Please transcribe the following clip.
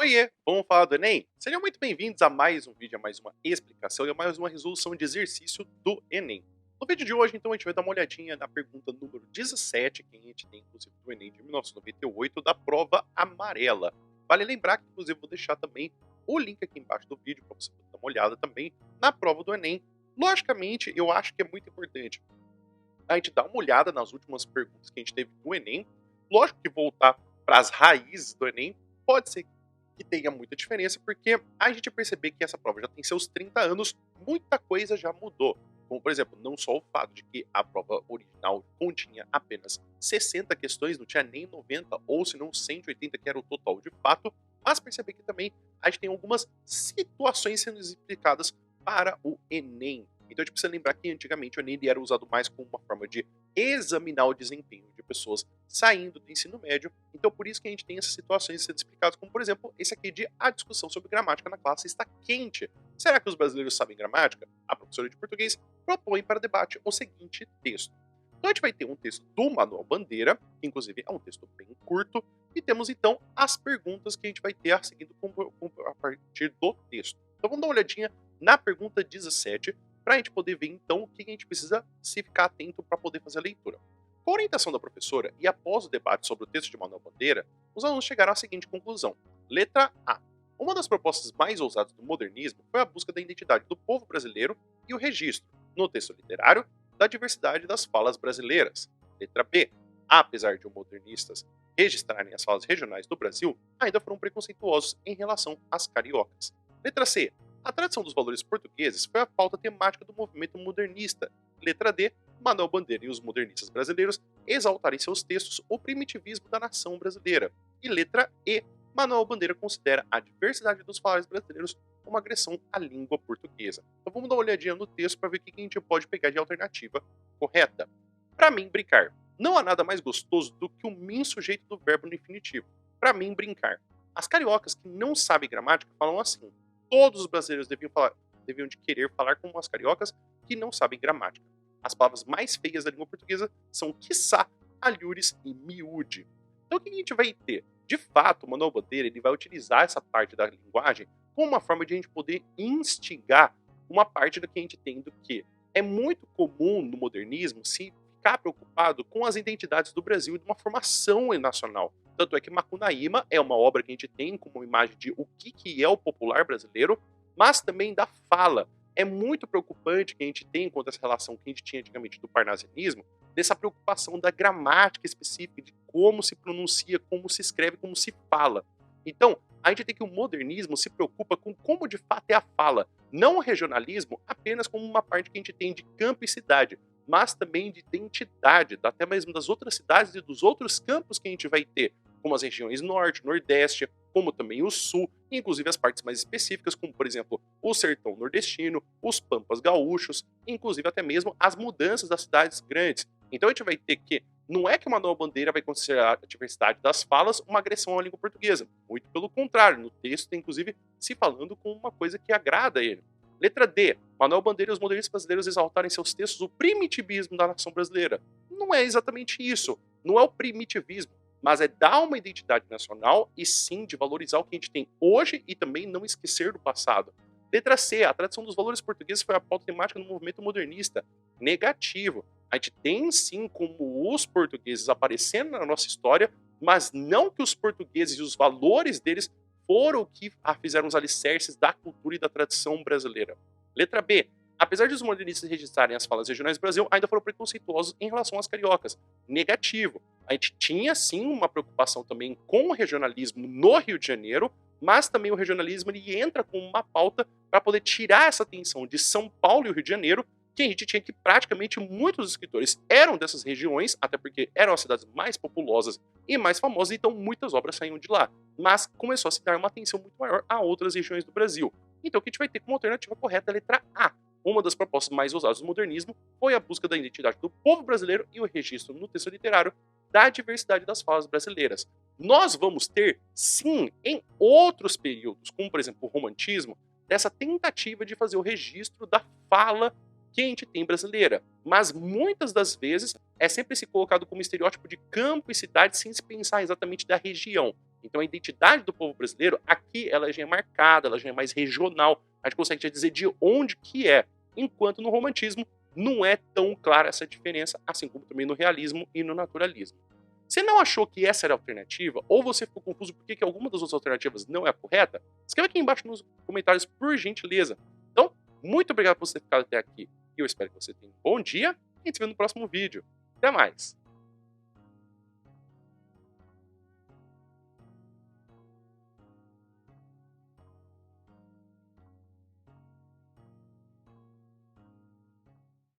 Oiê, vamos falar do Enem? Sejam muito bem-vindos a mais um vídeo, a mais uma explicação e a mais uma resolução de exercício do Enem. No vídeo de hoje, então, a gente vai dar uma olhadinha na pergunta número 17, que a gente tem, inclusive, do Enem de 1998, da prova amarela. Vale lembrar que, inclusive, eu vou deixar também o link aqui embaixo do vídeo para você dar uma olhada também na prova do Enem. Logicamente, eu acho que é muito importante a gente dar uma olhada nas últimas perguntas que a gente teve no Enem. Lógico que voltar para as raízes do Enem pode ser que tenha muita diferença, porque a gente perceber que essa prova já tem seus 30 anos, muita coisa já mudou. Como, por exemplo, não só o fato de que a prova original continha apenas 60 questões, não tinha nem 90, ou se não 180, que era o total de fato, mas perceber que também a gente tem algumas situações sendo explicadas para o Enem. Então a gente precisa lembrar que antigamente o Enem era usado mais como uma forma de examinar o desempenho de pessoas saindo do ensino médio. Então por isso que a gente tem essas situações sendo explicadas, como por exemplo esse aqui de a discussão sobre gramática na classe está quente. Será que os brasileiros sabem gramática? A professora de português propõe para debate o seguinte texto. Então a gente vai ter um texto do Manuel Bandeira, que inclusive é um texto bem curto, e temos então as perguntas que a gente vai ter a seguindo a partir do texto. Então vamos dar uma olhadinha na pergunta 17, para a gente poder ver então o que a gente precisa se ficar atento para poder fazer a leitura. Com a orientação da professora e após o debate sobre o texto de Manuel Bandeira, os alunos chegaram à seguinte conclusão. Letra A. Uma das propostas mais ousadas do modernismo foi a busca da identidade do povo brasileiro e o registro, no texto literário, da diversidade das falas brasileiras. Letra B. Apesar de os modernistas registrarem as falas regionais do Brasil, ainda foram preconceituosos em relação às cariocas. Letra C. A tradição dos valores portugueses foi a pauta temática do movimento modernista. Letra D. Manuel Bandeira e os modernistas brasileiros exaltaram em seus textos o primitivismo da nação brasileira. E letra E. Manuel Bandeira considera a diversidade dos falares brasileiros uma agressão à língua portuguesa. Então vamos dar uma olhadinha no texto para ver o que a gente pode pegar de alternativa correta. Para mim, brincar. Não há nada mais gostoso do que o min sujeito do verbo no infinitivo. Para mim, brincar. As cariocas que não sabem gramática falam assim. Todos os brasileiros deviam de querer falar como as cariocas que não sabem gramática. As palavras mais feias da língua portuguesa são quiçá, alhures e miúde. Então o que a gente vai ter? De fato, o Manuel Bandeira ele vai utilizar essa parte da linguagem como uma forma de a gente poder instigar uma parte do que a gente tem do que é muito comum no modernismo se ficar preocupado com as identidades do Brasil e de uma formação nacional. Tanto é que Macunaíma é uma obra que a gente tem como imagem de o que é o popular brasileiro, mas também da fala. É muito preocupante que a gente tem quanto a essa relação que a gente tinha antigamente do parnasianismo, dessa preocupação da gramática específica, de como se pronuncia, como se escreve, como se fala. Então, a gente tem que o modernismo se preocupa com como de fato é a fala, não o regionalismo apenas como uma parte que a gente tem de campo e cidade, mas também de identidade, até mesmo das outras cidades e dos outros campos que a gente vai ter, como as regiões norte, nordeste, como também o sul, inclusive as partes mais específicas, como por exemplo o sertão nordestino, os pampas gaúchos, inclusive até mesmo as mudanças das cidades grandes. Então a gente vai ter que, não é que o Manuel Bandeira vai considerar a diversidade das falas uma agressão à língua portuguesa, muito pelo contrário, no texto tem inclusive se falando com uma coisa que agrada a ele. Letra D. Manuel Bandeira e os modernistas brasileiros exaltaram em seus textos o primitivismo da nação brasileira. Não é exatamente isso, não é o primitivismo, mas é dar uma identidade nacional e sim de valorizar o que a gente tem hoje e também não esquecer do passado. Letra C. A tradição dos valores portugueses foi a pauta temática no movimento modernista. Negativo. A gente tem sim como os portugueses aparecendo na nossa história, mas não que os portugueses e os valores deles foram o que fizeram os alicerces da cultura e da tradição brasileira. Letra B. Apesar de os modernistas registrarem as falas regionais do Brasil, ainda foram preconceituosos em relação às cariocas. Negativo. A gente tinha sim uma preocupação também com o regionalismo no Rio de Janeiro, mas também o regionalismo ele entra como uma pauta para poder tirar essa atenção de São Paulo e o Rio de Janeiro, que a gente tinha que praticamente muitos escritores eram dessas regiões, até porque eram as cidades mais populosas e mais famosas, então muitas obras saíam de lá. Mas começou a se dar uma atenção muito maior a outras regiões do Brasil. Então o que a gente vai ter como alternativa correta é a letra A. Uma das propostas mais ousadas do modernismo foi a busca da identidade do povo brasileiro e o registro no texto literário da diversidade das falas brasileiras. Nós vamos ter, sim, em outros períodos, como por exemplo o romantismo, dessa tentativa de fazer o registro da fala que a gente tem brasileira. Mas muitas das vezes é sempre se colocado como estereótipo de campo e cidade sem se pensar exatamente da região. Então a identidade do povo brasileiro, aqui ela já é marcada, ela já é mais regional, a gente consegue já dizer de onde que é, enquanto no romantismo não é tão clara essa diferença, assim como também no realismo e no naturalismo. Você não achou que essa era a alternativa, ou você ficou confuso por que alguma das outras alternativas não é a correta? Escreva aqui embaixo nos comentários, por gentileza. Então, muito obrigado por você ter ficado até aqui. Eu espero que você tenha um bom dia e a gente se vê no próximo vídeo. Até mais!